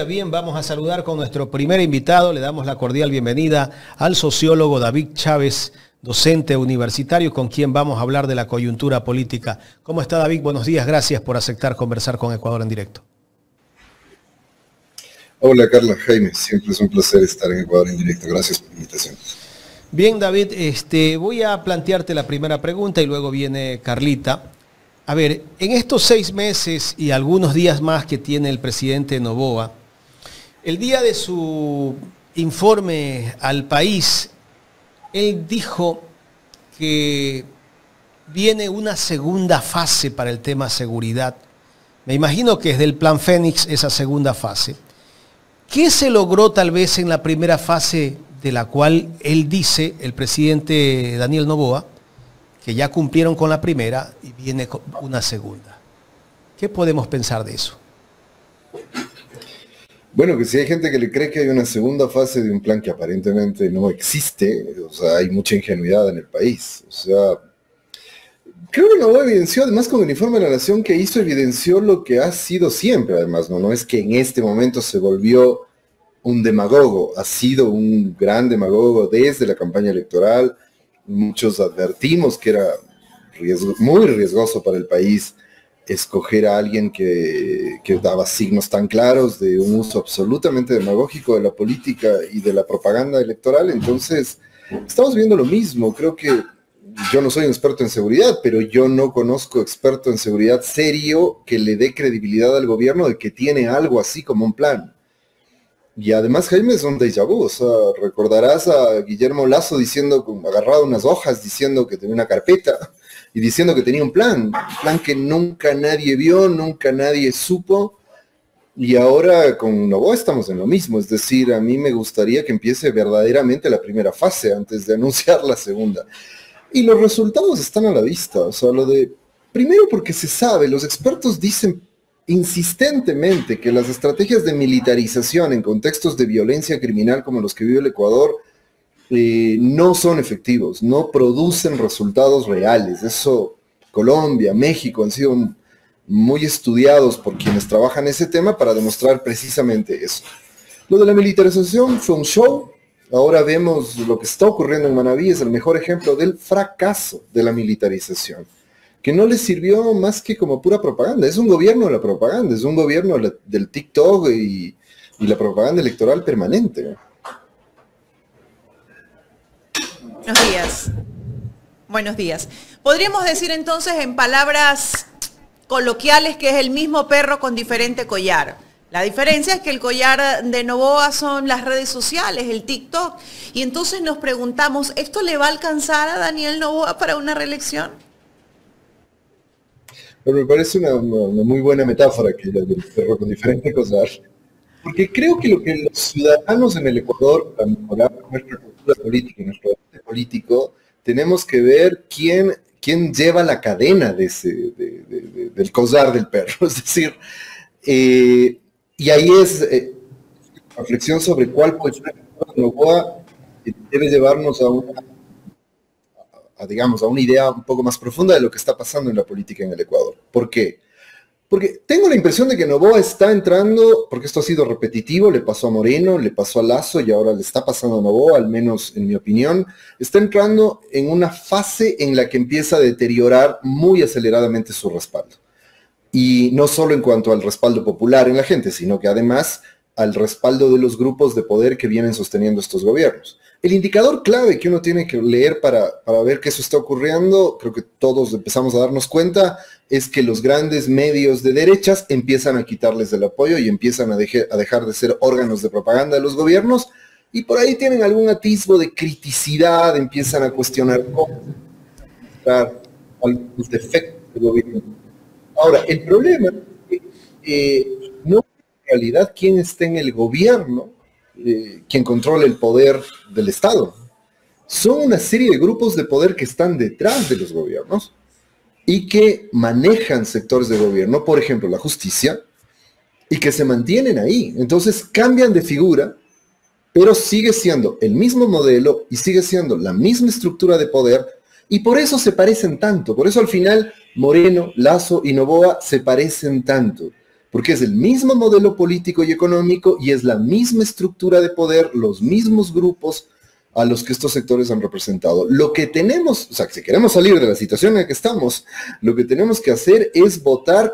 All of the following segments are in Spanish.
Bien, vamos a saludar con nuestro primer invitado. Le damos la cordial bienvenida al sociólogo David Chávez, docente universitario, con quien vamos a hablar de la coyuntura política. ¿Cómo está, David? Buenos días, gracias por aceptar conversar con Ecuador en directo. Hola, Carla, Jaime, siempre es un placer estar en Ecuador en directo. Gracias por la invitación. Bien, David, voy a plantearte la primera pregunta y luego viene Carlita. A ver, en estos 6 meses y algunos días más que tiene el presidente Noboa, el día de su informe al país, él dijo que viene una segunda fase para el tema seguridad. Me imagino que es del Plan Fénix esa segunda fase. ¿Qué se logró tal vez en la primera fase de la cual él dice, el presidente Daniel Noboa, que ya cumplieron con la primera y viene una segunda? ¿Qué podemos pensar de eso? Bueno, que si hay gente que le cree que hay una segunda fase de un plan que aparentemente no existe, o sea, hay mucha ingenuidad en el país. O sea, creo que Noboa evidenció, además con el informe de la Nación que hizo, evidenció lo que ha sido siempre, además, no es que en este momento se volvió un demagogo, ha sido un gran demagogo desde la campaña electoral. Muchos advertimos que era muy riesgoso para el país escoger a alguien que daba signos tan claros de un uso absolutamente demagógico de la política y de la propaganda electoral. Entonces, estamos viendo lo mismo. Creo que yo no soy un experto en seguridad, pero yo no conozco experto en seguridad serio que le dé credibilidad al gobierno de que tiene algo así como un plan. Y además, Jaime, es un déjà vu. O sea, recordarás a Guillermo Lasso diciendo, agarrado unas hojas, diciendo que tenía una carpeta y diciendo que tenía un plan que nunca nadie vio, nunca nadie supo. Y ahora con Noboa estamos en lo mismo. Es decir, a mí me gustaría que empiece verdaderamente la primera fase antes de anunciar la segunda. Y los resultados están a la vista. O sea, primero porque se sabe, los expertos dicen insistentemente que las estrategias de militarización en contextos de violencia criminal como los que vive el Ecuador no son efectivos, no producen resultados reales. Eso, Colombia, México han sido muy estudiados por quienes trabajan ese tema para demostrar precisamente eso. Lo de la militarización fue un show. Ahora vemos lo que está ocurriendo en Manabí, es el mejor ejemplo del fracaso de la militarización, que no le sirvió más que como pura propaganda. Es un gobierno de la propaganda, es un gobierno del TikTok y la propaganda electoral permanente. Buenos días. Buenos días. Podríamos decir entonces en palabras coloquiales que es el mismo perro con diferente collar. La diferencia es que el collar de Noboa son las redes sociales, el TikTok. Y entonces nos preguntamos, ¿esto le va a alcanzar a Daniel Noboa para una reelección? Pero me parece una muy buena metáfora que la del perro con diferente collar. Porque creo que lo que los ciudadanos en el Ecuador, para mejorar nuestra cultura política y nuestro debate político, tenemos que ver quién lleva la cadena del collar del perro. Es decir, y ahí es la reflexión sobre cuál puede ser el Noboa debe llevarnos a una idea un poco más profunda de lo que está pasando en la política en el Ecuador. ¿Por qué? Porque tengo la impresión de que Noboa está entrando, porque esto ha sido repetitivo, le pasó a Moreno, le pasó a Lasso y ahora le está pasando a Noboa, al menos en mi opinión, está entrando en una fase en la que empieza a deteriorar muy aceleradamente su respaldo. Y no solo en cuanto al respaldo popular en la gente, sino que además al respaldo de los grupos de poder que vienen sosteniendo estos gobiernos. El indicador clave que uno tiene que leer para ver que eso está ocurriendo, creo que todos empezamos a darnos cuenta, es que los grandes medios de derechas empiezan a quitarles el apoyo y empiezan a dejar de ser órganos de propaganda de los gobiernos, y por ahí tienen algún atisbo de criticidad, empiezan a cuestionar algunos defectos del gobierno. Ahora, el problema es que no es en realidad quién está en el gobierno, quien controla el poder del Estado. Son una serie de grupos de poder que están detrás de los gobiernos y que manejan sectores de gobierno, por ejemplo, la justicia, y que se mantienen ahí. Entonces cambian de figura, pero sigue siendo el mismo modelo y sigue siendo la misma estructura de poder, y por eso se parecen tanto. Por eso al final Moreno, Lasso y Noboa se parecen tanto. porque es el mismo modelo político y económico y es la misma estructura de poder, los mismos grupos a los que estos sectores han representado. Lo que tenemos, o sea, si queremos salir de la situación en la que estamos, lo que tenemos que hacer es votar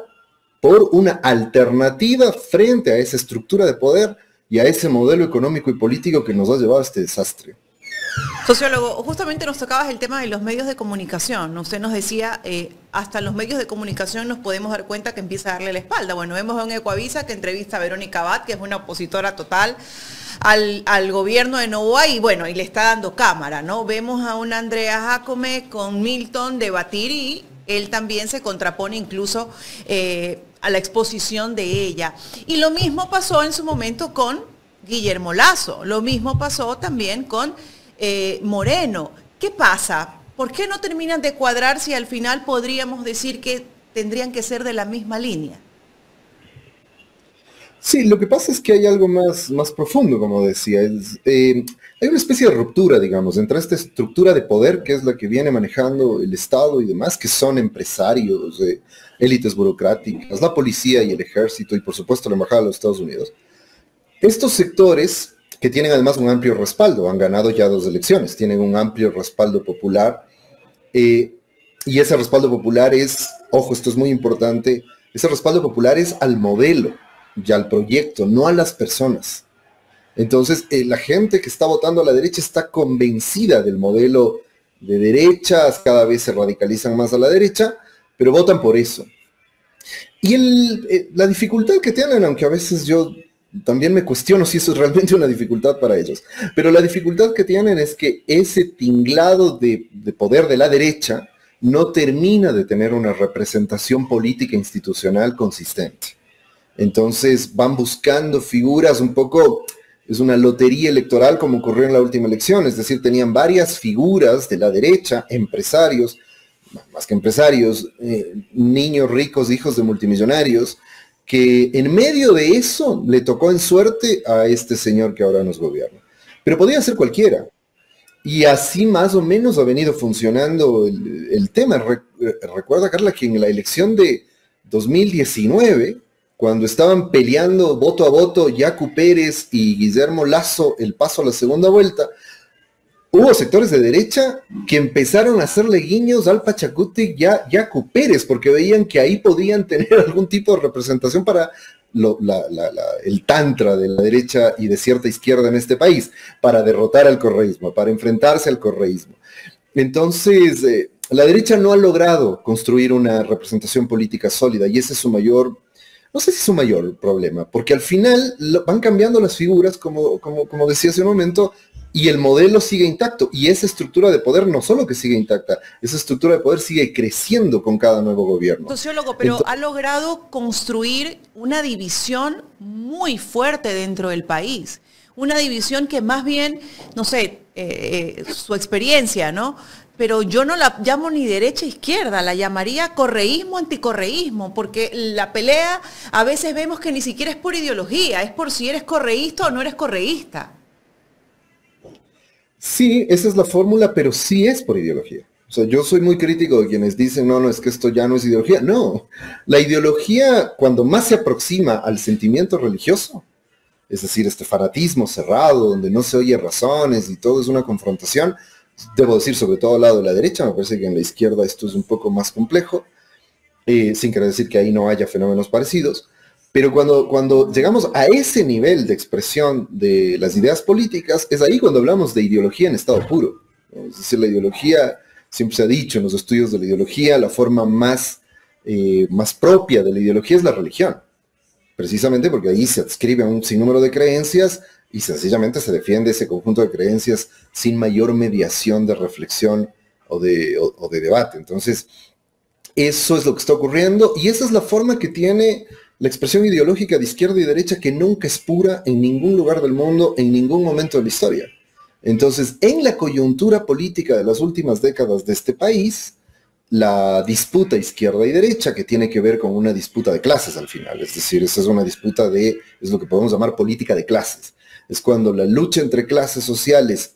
por una alternativa frente a esa estructura de poder y a ese modelo económico y político que nos ha llevado a este desastre. Sociólogo, justamente nos tocabas el tema de los medios de comunicación. Usted nos decía, hasta los medios de comunicación nos podemos dar cuenta que empieza a darle la espalda. Bueno, vemos a un Ecuavisa que entrevista a Verónica Abad, que es una opositora total al gobierno de Noboa, y bueno, y le está dando cámara, ¿no? Vemos a una Andrea Jácome con Milton debatir y él también se contrapone incluso a la exposición de ella. Y lo mismo pasó en su momento con Guillermo Lasso, lo mismo pasó también con Moreno. ¿Qué pasa? ¿Por qué no terminan de cuadrar si al final podríamos decir que tendrían que ser de la misma línea? Sí, lo que pasa es que hay algo más profundo, como decía. Hay una especie de ruptura, digamos, entre esta estructura de poder, que es la que viene manejando el Estado y demás, que son empresarios, élites burocráticas, la policía y el ejército, y por supuesto la Embajada de los Estados Unidos. Estos sectores, que tienen además un amplio respaldo, han ganado ya 2 elecciones, tienen un amplio respaldo popular, y ese respaldo popular es, ojo, esto es muy importante, ese respaldo popular es al modelo y al proyecto, no a las personas. Entonces, la gente que está votando a la derecha está convencida del modelo de derechas, cada vez se radicalizan más a la derecha, pero votan por eso. Y la dificultad que tienen, aunque a veces yo también me cuestiono si eso es realmente una dificultad para ellos, pero la dificultad que tienen es que ese tinglado de poder de la derecha no termina de tener una representación política institucional consistente. Entonces van buscando figuras un poco, es una lotería electoral como ocurrió en la última elección, es decir, tenían varias figuras de la derecha, empresarios, más que empresarios, niños ricos, hijos de multimillonarios, que en medio de eso le tocó en suerte a este señor que ahora nos gobierna. Pero podía ser cualquiera. Y así más o menos ha venido funcionando el tema. Recuerda, Carla, que en la elección de 2019, cuando estaban peleando voto a voto Yacu Pérez y Guillermo Lasso el paso a la segunda vuelta, hubo sectores de derecha que empezaron a hacerle guiños al Pachacuti y a Yacu Pérez, porque veían que ahí podían tener algún tipo de representación para el tantra de la derecha y de cierta izquierda en este país, para derrotar al correísmo, para enfrentarse al correísmo. Entonces, la derecha no ha logrado construir una representación política sólida, y ese es su mayor, no sé si es su mayor problema, porque al final van cambiando las figuras, como decía hace un momento, y el modelo sigue intacto, y esa estructura de poder no solo que sigue intacta, esa estructura de poder sigue creciendo con cada nuevo gobierno. Sociólogo, pero ha logrado construir una división muy fuerte dentro del país, una división que más bien, no sé, su experiencia, ¿no? Pero yo no la llamo ni derecha izquierda, la llamaría correísmo, anticorreísmo, porque la pelea a veces vemos que ni siquiera es por ideología, es por si eres correísta o no eres correísta. Sí, esa es la fórmula, pero sí es por ideología. O sea, yo soy muy crítico de quienes dicen, no, es que esto ya no es ideología. No, la ideología, cuando más se aproxima al sentimiento religioso, es decir, este fanatismo cerrado, donde no se oye razones y todo es una confrontación, debo decir, sobre todo al lado de la derecha, me parece que en la izquierda esto es un poco más complejo, sin querer decir que ahí no haya fenómenos parecidos, pero cuando llegamos a ese nivel de expresión de las ideas políticas, es ahí cuando hablamos de ideología en estado puro, ¿no? Es decir, la ideología, siempre se ha dicho en los estudios de la ideología, la forma más propia de la ideología es la religión, precisamente porque ahí se adscribe a un sinnúmero de creencias y sencillamente se defiende ese conjunto de creencias sin mayor mediación de reflexión o de debate. Entonces, eso es lo que está ocurriendo y esa es la forma que tiene la expresión ideológica de izquierda y derecha, que nunca es pura en ningún lugar del mundo, en ningún momento de la historia. Entonces, en la coyuntura política de las últimas décadas de este país, la disputa izquierda y derecha, que tiene que ver con una disputa de clases al final, es decir, esa es una disputa es lo que podemos llamar política de clases. Es cuando la lucha entre clases sociales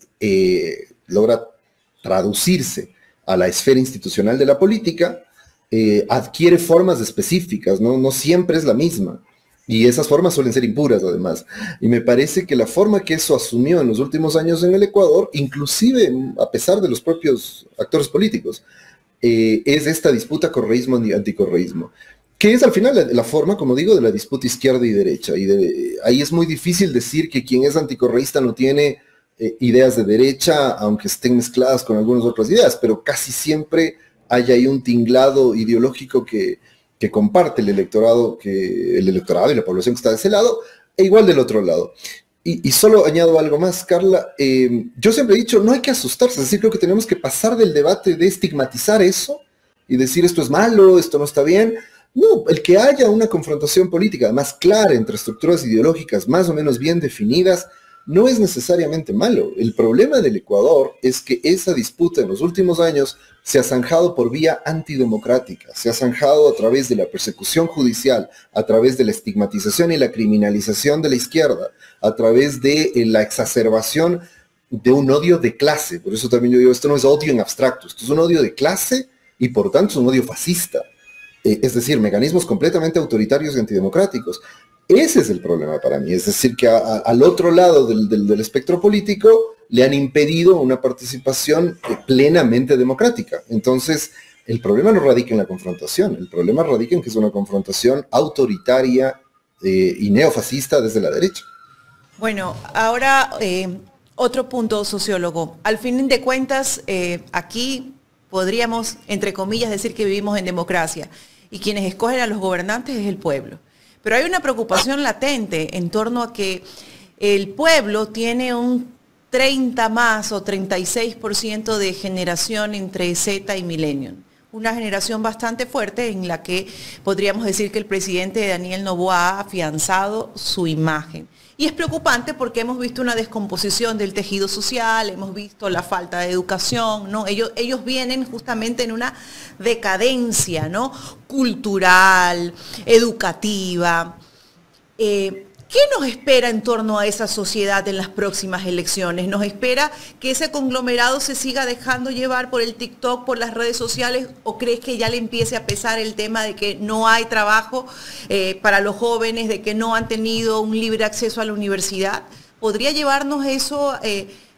logra traducirse a la esfera institucional de la política, adquiere formas específicas, ¿no? No siempre es la misma. Y esas formas suelen ser impuras, además. Y me parece que la forma que eso asumió en los últimos años en el Ecuador, inclusive a pesar de los propios actores políticos, es esta disputa correísmo-anticorreísmo, que es al final la forma, como digo, de la disputa izquierda y derecha. Ahí es muy difícil decir que quien es anticorreísta no tiene ideas de derecha, aunque estén mezcladas con algunas otras ideas, pero casi siempre hay ahí un tinglado ideológico que comparte el electorado y la población que está de ese lado, e igual del otro lado. Y solo añado algo más, Carla. Yo siempre he dicho, no hay que asustarse, es decir, creo que tenemos que pasar del debate de estigmatizar eso y decir esto es malo, esto no está bien. No, el que haya una confrontación política más clara entre estructuras ideológicas más o menos bien definidas, no es necesariamente malo. El problema del Ecuador es que esa disputa en los últimos años se ha zanjado por vía antidemocrática, se ha zanjado a través de la persecución judicial, a través de la estigmatización y la criminalización de la izquierda, a través de la exacerbación de un odio de clase. Por eso también yo digo, esto no es odio en abstracto, esto es un odio de clase y por tanto es un odio fascista. Es decir, mecanismos completamente autoritarios y antidemocráticos. Ese es el problema para mí, es decir, que al otro lado del espectro político le han impedido una participación plenamente democrática. Entonces, el problema no radica en la confrontación, el problema radica en que es una confrontación autoritaria y neofascista desde la derecha. Bueno, ahora otro punto, sociólogo. Al fin de cuentas, aquí podríamos, entre comillas, decir que vivimos en democracia y quienes escogen a los gobernantes es el pueblo. Pero hay una preocupación latente en torno a que el pueblo tiene un 30 más o 36% de generación entre Z y Millennium. Una generación bastante fuerte en la que podríamos decir que el presidente Daniel Noboa ha afianzado su imagen. Y es preocupante porque hemos visto una descomposición del tejido social, hemos visto la falta de educación, ¿no? Ellos vienen justamente en una decadencia, ¿no? Cultural, educativa. ¿Qué nos espera en torno a esa sociedad en las próximas elecciones? ¿Nos espera que ese conglomerado se siga dejando llevar por el TikTok, por las redes sociales? ¿O crees que ya le empiece a pesar el tema de que no hay trabajo para los jóvenes, de que no han tenido un libre acceso a la universidad? ¿Podría llevarnos eso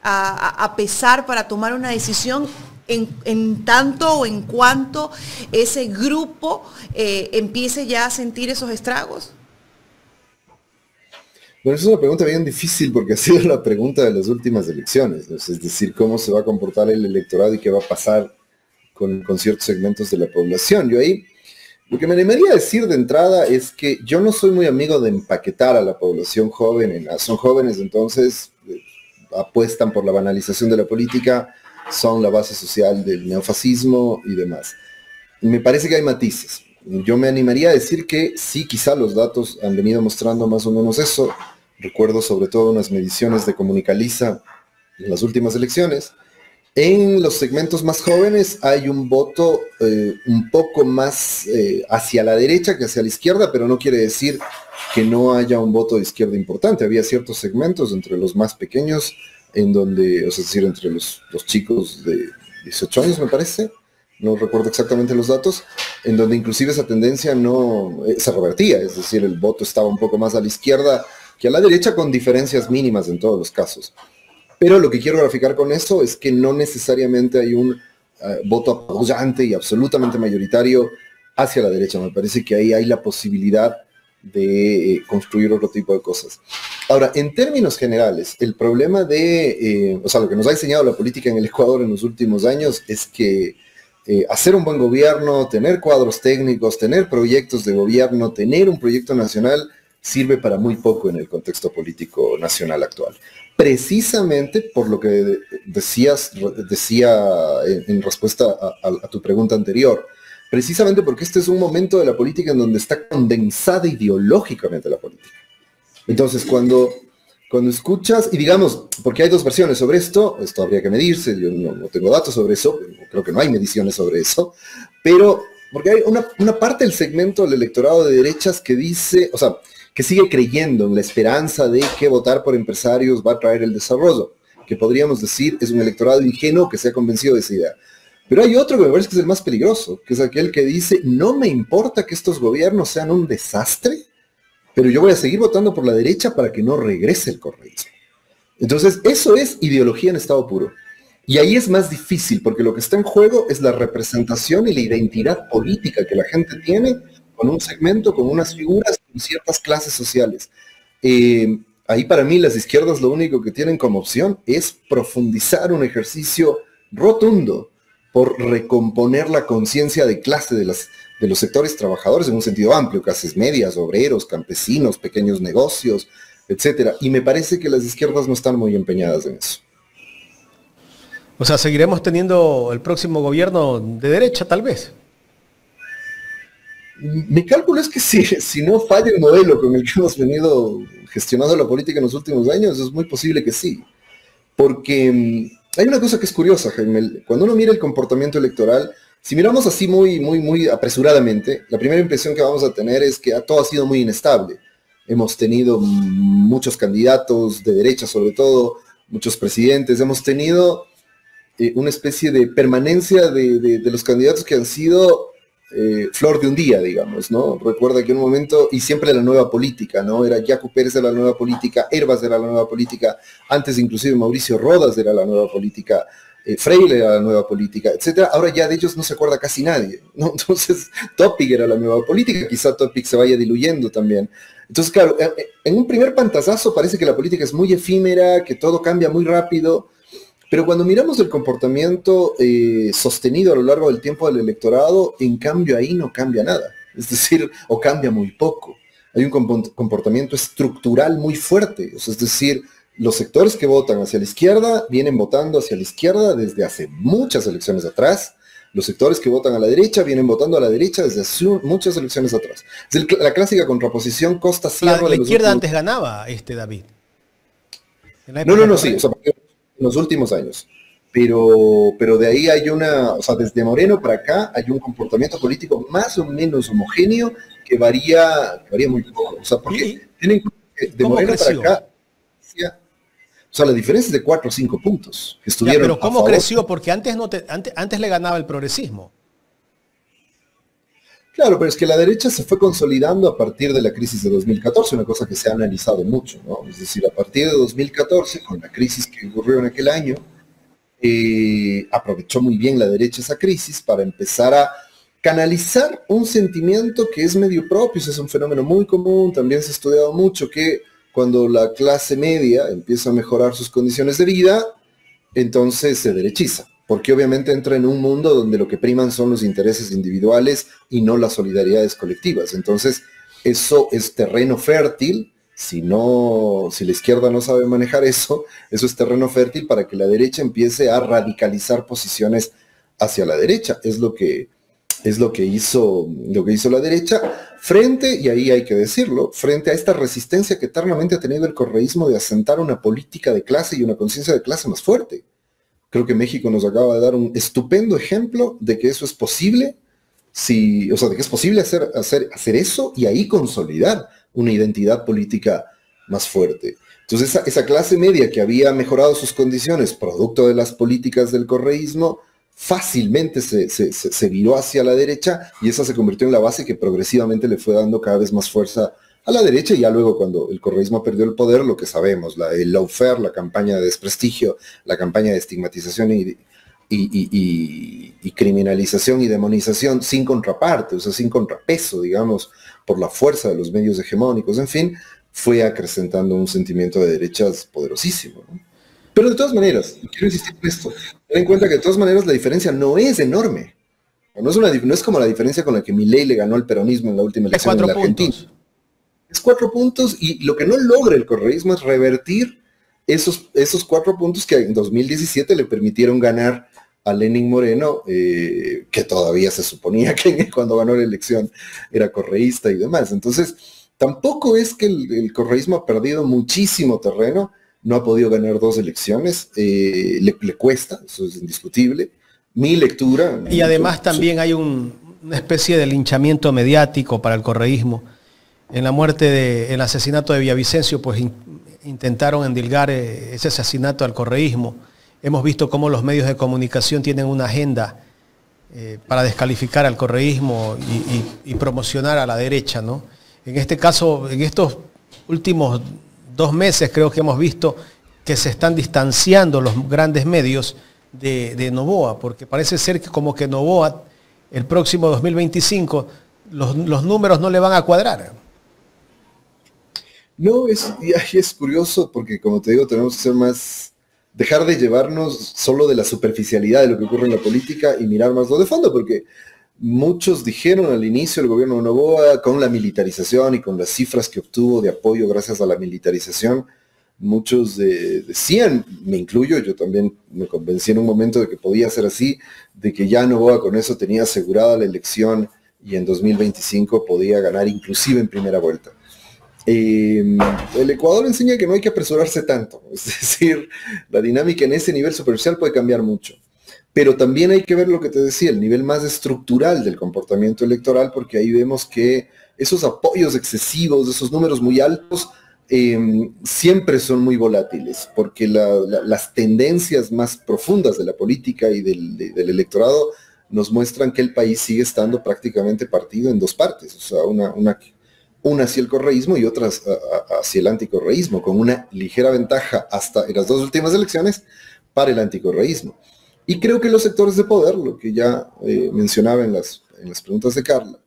a pesar para tomar una decisión en tanto o en cuanto ese grupo empiece ya a sentir esos estragos? Bueno, es una pregunta bien difícil porque ha sido la pregunta de las últimas elecciones, ¿no? Es decir, cómo se va a comportar el electorado y qué va a pasar con ciertos segmentos de la población. Yo ahí, lo que me animaría a decir de entrada es que yo no soy muy amigo de empaquetar a la población joven, son jóvenes, entonces apuestan por la banalización de la política, son la base social del neofascismo y demás. Y me parece que hay matices. Yo me animaría a decir que sí, quizá los datos han venido mostrando más o menos eso. Recuerdo sobre todo unas mediciones de Comunicaliza en las últimas elecciones. En los segmentos más jóvenes hay un voto un poco más hacia la derecha que hacia la izquierda, pero no quiere decir que no haya un voto de izquierda importante. Había ciertos segmentos entre los más pequeños, en donde, es decir, entre los chicos de 18 años, me parece, no recuerdo exactamente los datos, en donde inclusive esa tendencia no se revertía, es decir, el voto estaba un poco más a la izquierda que a la derecha, con diferencias mínimas en todos los casos. Pero lo que quiero graficar con eso es que no necesariamente hay un voto apoyante y absolutamente mayoritario hacia la derecha. Me parece que ahí hay la posibilidad de construir otro tipo de cosas. Ahora, en términos generales, el problema lo que nos ha enseñado la política en el Ecuador en los últimos años es que hacer un buen gobierno, tener cuadros técnicos, tener proyectos de gobierno, tener un proyecto nacional, sirve para muy poco en el contexto político nacional actual. Precisamente por lo que decía en respuesta a tu pregunta anterior, precisamente porque este es un momento de la política en donde está condensada ideológicamente la política. Entonces, cuando escuchas, y digamos, porque hay dos versiones sobre esto habría que medirse, yo no tengo datos sobre eso, creo que no hay mediciones sobre eso, pero porque hay una parte del segmento del electorado de derechas que dice, o sea, que sigue creyendo en la esperanza de que votar por empresarios va a traer el desarrollo, que podríamos decir es un electorado ingenuo que se ha convencido de esa idea. Pero hay otro que me parece que es el más peligroso, que es aquel que dice, no me importa que estos gobiernos sean un desastre, pero yo voy a seguir votando por la derecha para que no regrese el correísmo. Entonces, eso es ideología en estado puro. Y ahí es más difícil, porque lo que está en juego es la representación y la identidad política que la gente tiene con un segmento, con unas figuras, con ciertas clases sociales. Ahí para mí las izquierdas lo único que tienen como opción es profundizar un ejercicio rotundo por recomponer la conciencia de clase de los sectores trabajadores en un sentido amplio, clases medias, obreros, campesinos, pequeños negocios, etcétera. Y me parece que las izquierdas no están muy empeñadas en eso. O sea, seguiremos teniendo el próximo gobierno de derecha, tal vez. Mi cálculo es que si no falla el modelo con el que hemos venido gestionando la política en los últimos años, es muy posible que sí. Porque hay una cosa que es curiosa, Jaime. Cuando uno mira el comportamiento electoral, si miramos así muy apresuradamente, la primera impresión que vamos a tener es que todo ha sido muy inestable. Hemos tenido muchos candidatos de derecha, sobre todo, muchos presidentes. Hemos tenido una especie de permanencia de los candidatos que han sido flor de un día, digamos, ¿no? Recuerda que en un momento, y siempre la nueva política, ¿no? Era Yacu Pérez de la nueva política, Hervas era la nueva política, antes inclusive Mauricio Rodas era la nueva política, Freire era la nueva política, etcétera. Ahora ya de ellos no se acuerda casi nadie, ¿no? Entonces, Topic era la nueva política, quizá Topic se vaya diluyendo también. Entonces, claro, en un primer pantallazo parece que la política es muy efímera, que todo cambia muy rápido, pero cuando miramos el comportamiento sostenido a lo largo del tiempo del electorado, en cambio ahí no cambia nada. Es decir, o cambia muy poco. Hay un comportamiento estructural muy fuerte. O sea, es decir, los sectores que votan hacia la izquierda vienen votando hacia la izquierda desde hace muchas elecciones atrás. Los sectores que votan a la derecha vienen votando a la derecha desde hace muchas elecciones atrás. Es la clásica contraposición costa-sierra. La izquierda antes ganaba, David. No, sí. O sea, en los últimos años. Pero de ahí hay o sea, desde Moreno para acá hay un comportamiento político más o menos homogéneo que varía muy poco. O sea, porque tienen de Moreno creció para acá, o sea, la diferencia es de 4 o 5 puntos que estuvieron. Pero ¿cómo creció? Porque antes le ganaba el progresismo. Claro, pero es que la derecha se fue consolidando a partir de la crisis de 2014, una cosa que se ha analizado mucho, ¿no? Es decir, a partir de 2014, con la crisis que ocurrió en aquel año, aprovechó muy bien la derecha esa crisis para empezar a canalizar un sentimiento que es medio propio, es un fenómeno muy común, también se ha estudiado mucho, que cuando la clase media empieza a mejorar sus condiciones de vida, entonces se derechiza. Porque obviamente entra en un mundo donde lo que priman son los intereses individuales y no las solidaridades colectivas. Entonces, eso es terreno fértil. Si la izquierda no sabe manejar eso es terreno fértil para que la derecha empiece a radicalizar posiciones hacia la derecha. Es lo que hizo la derecha frente, y ahí hay que decirlo, frente a esta resistencia que eternamente ha tenido el correísmo de asentar una política de clase y una conciencia de clase más fuerte. Creo que México nos acaba de dar un estupendo ejemplo de que eso es posible, de que es posible hacer eso y ahí consolidar una identidad política más fuerte. Entonces esa clase media que había mejorado sus condiciones producto de las políticas del correísmo, fácilmente se viró hacia la derecha y esa se convirtió en la base que progresivamente le fue dando cada vez más fuerza a la derecha, y ya luego cuando el correísmo perdió el poder, lo que sabemos, el lawfare, la campaña de desprestigio, la campaña de estigmatización y criminalización y demonización sin contraparte, o sea, sin contrapeso, digamos, por la fuerza de los medios hegemónicos, en fin, fue acrecentando un sentimiento de derechas poderosísimo, ¿no? Pero de todas maneras, quiero insistir en esto, ten en cuenta que de todas maneras la diferencia no es enorme. No es como la diferencia con la que Milei le ganó el peronismo en la última elección en la Argentina. Es 4 puntos, y lo que no logra el correísmo es revertir esos 4 puntos que en 2017 le permitieron ganar a Lenín Moreno, que todavía se suponía que cuando ganó la elección era correísta y demás. Entonces, tampoco es que el correísmo ha perdido muchísimo terreno, no ha podido ganar 2 elecciones, le cuesta, eso es indiscutible. Mi lectura... Y además también hay una especie de linchamiento mediático para el correísmo. En la el asesinato de Villavicencio, pues intentaron endilgar ese asesinato al correísmo. Hemos visto cómo los medios de comunicación tienen una agenda para descalificar al correísmo y promocionar a la derecha, ¿no? En este caso, en estos últimos 2 meses creo que hemos visto que se están distanciando los grandes medios de Noboa, porque parece ser que como que Noboa el próximo 2025 los números no le van a cuadrar. No, es curioso porque, como te digo, tenemos que ser más, dejar de llevarnos solo de la superficialidad de lo que ocurre en la política y mirar más lo de fondo, porque muchos dijeron al inicio del gobierno de Noboa, con la militarización y con las cifras que obtuvo de apoyo gracias a la militarización, muchos decían, me incluyo, yo también me convencí en un momento de que podía ser así, de que ya Noboa con eso tenía asegurada la elección y en 2025 podía ganar inclusive en primera vuelta. El Ecuador enseña que no hay que apresurarse tanto, es decir, la dinámica en ese nivel superficial puede cambiar mucho, pero también hay que ver lo que te decía, el nivel más estructural del comportamiento electoral, porque ahí vemos que esos apoyos excesivos, esos números muy altos, siempre son muy volátiles, porque las tendencias más profundas de la política y del electorado nos muestran que el país sigue estando prácticamente partido en 2 partes, o sea, una hacia el correísmo y otra hacia el anticorreísmo, con una ligera ventaja hasta en las 2 últimas elecciones para el anticorreísmo. Y creo que los sectores de poder, lo que ya mencionaba en las preguntas de Carla,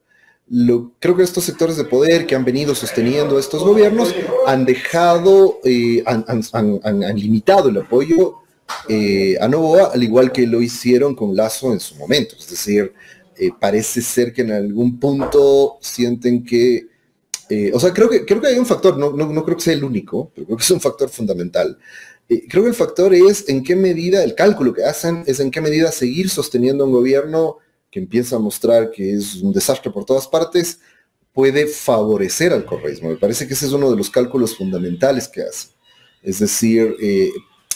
creo que estos sectores de poder que han venido sosteniendo estos gobiernos han dejado, han limitado el apoyo a Noboa, al igual que lo hicieron con Lasso en su momento. Es decir, parece ser que en algún punto sienten que, o sea, creo que hay un factor, no creo que sea el único, pero creo que es un factor fundamental. Creo que el factor es en qué medida, el cálculo que hacen es en qué medida seguir sosteniendo un gobierno que empieza a mostrar que es un desastre por todas partes, puede favorecer al correísmo. Me parece que ese es uno de los cálculos fundamentales que hace. Es decir,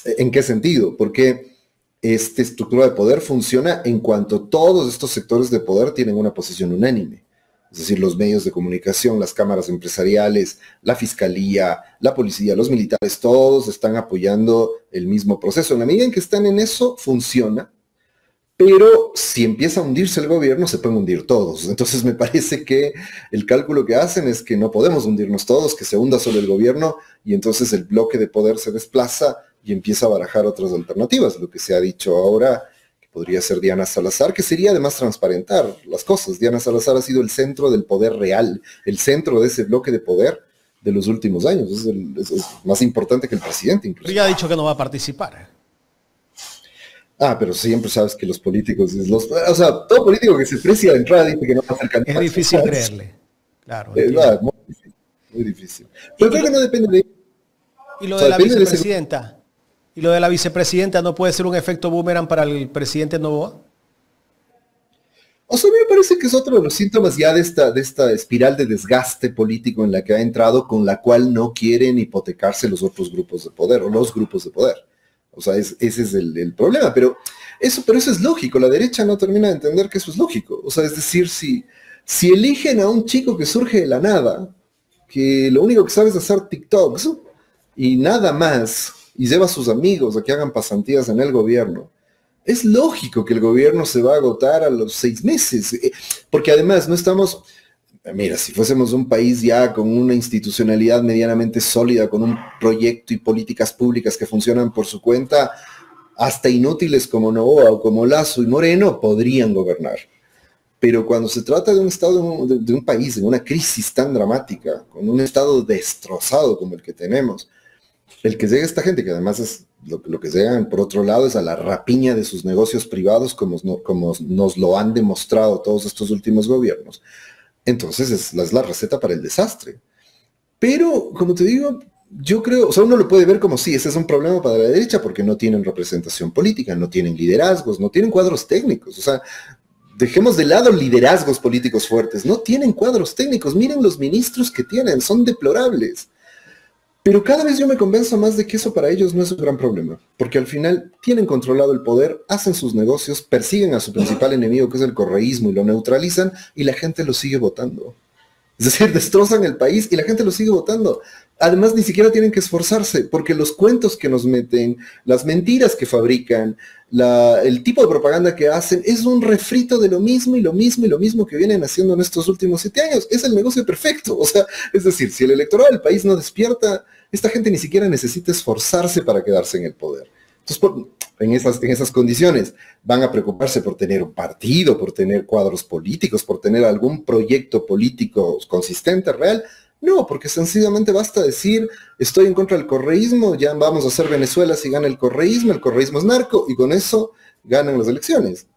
¿en qué sentido? Porque esta estructura de poder funciona en cuanto todos estos sectores de poder tienen una posición unánime. Es decir, los medios de comunicación, las cámaras empresariales, la fiscalía, la policía, los militares, todos están apoyando el mismo proceso. En la medida en que están en eso, funciona. Pero si empieza a hundirse el gobierno, se pueden hundir todos. Entonces me parece que el cálculo que hacen es que no podemos hundirnos todos, que se hunda solo el gobierno y entonces el bloque de poder se desplaza y empieza a barajar otras alternativas. Lo que se ha dicho ahora, que podría ser Diana Salazar, que sería además transparentar las cosas. Diana Salazar ha sido el centro del poder real, el centro de ese bloque de poder de los últimos años. Es más importante que el presidente incluso. Pero ya ha dicho que no va a participar. Pero siempre sabes que los políticos, o sea, todo político que se precia de entrada dice que no va a ser candidato. Es difícil creerle. Claro. Muy difícil, muy difícil. Pero creo que no depende de... ¿Y lo de la vicepresidenta? ¿Y lo de la vicepresidenta no puede ser un efecto boomerang para el presidente Noboa? O sea, a mí me parece que es otro de los síntomas ya de esta espiral de desgaste político en la que ha entrado, con la cual no quieren hipotecarse los otros grupos de poder o los grupos de poder. O sea, ese es el problema, pero eso es lógico. La derecha no termina de entender que eso es lógico. O sea, es decir, si eligen a un chico que surge de la nada, que lo único que sabe es hacer TikToks y nada más, y lleva a sus amigos a que hagan pasantías en el gobierno, es lógico que el gobierno se va a agotar a los 6 meses. Porque además no estamos... Mira, si fuésemos un país ya con una institucionalidad medianamente sólida, con un proyecto y políticas públicas que funcionan por su cuenta, hasta inútiles como Noboa o como Lasso y Moreno podrían gobernar. Pero cuando se trata de un estado, de un país en una crisis tan dramática, con un estado destrozado como el que tenemos, el que llega esta gente, que además es lo que llegan por otro lado, es a la rapiña de sus negocios privados, como nos lo han demostrado todos estos últimos gobiernos, entonces es la receta para el desastre. Pero, como te digo, yo creo, o sea, uno lo puede ver como sí, ese es un problema para la derecha porque no tienen representación política, no tienen liderazgos, no tienen cuadros técnicos. O sea, dejemos de lado liderazgos políticos fuertes, no tienen cuadros técnicos. Miren los ministros que tienen, son deplorables. Pero cada vez yo me convenzo más de que eso para ellos no es un gran problema, porque al final tienen controlado el poder, hacen sus negocios, persiguen a su principal enemigo, que es el correísmo, y lo neutralizan, y la gente lo sigue votando. Es decir, destrozan el país y la gente lo sigue votando. además ni siquiera tienen que esforzarse, porque los cuentos que nos meten, las mentiras que fabrican, el tipo de propaganda que hacen, es un refrito de lo mismo y lo mismo y lo mismo que vienen haciendo en estos últimos 7 años. Es el negocio perfecto. O sea, es decir, si el electorado del país no despierta, esta gente ni siquiera necesita esforzarse para quedarse en el poder. Entonces, en esas condiciones, van a preocuparse por tener un partido, por tener cuadros políticos, por tener algún proyecto político consistente, real. No, porque sencillamente basta decir, estoy en contra del correísmo, ya vamos a hacer Venezuela si gana el correísmo es narco, y con eso ganan las elecciones.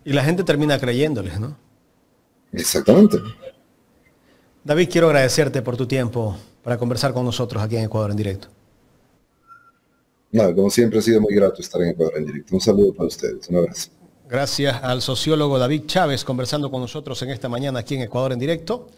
Y la gente termina creyéndoles, ¿no? Exactamente. David, quiero agradecerte por tu tiempo para conversar con nosotros aquí en Ecuador en Directo. No, como siempre ha sido muy grato estar en Ecuador en Directo. Un saludo para ustedes, un abrazo. Gracias al sociólogo David Chávez conversando con nosotros en esta mañana aquí en Ecuador en Directo.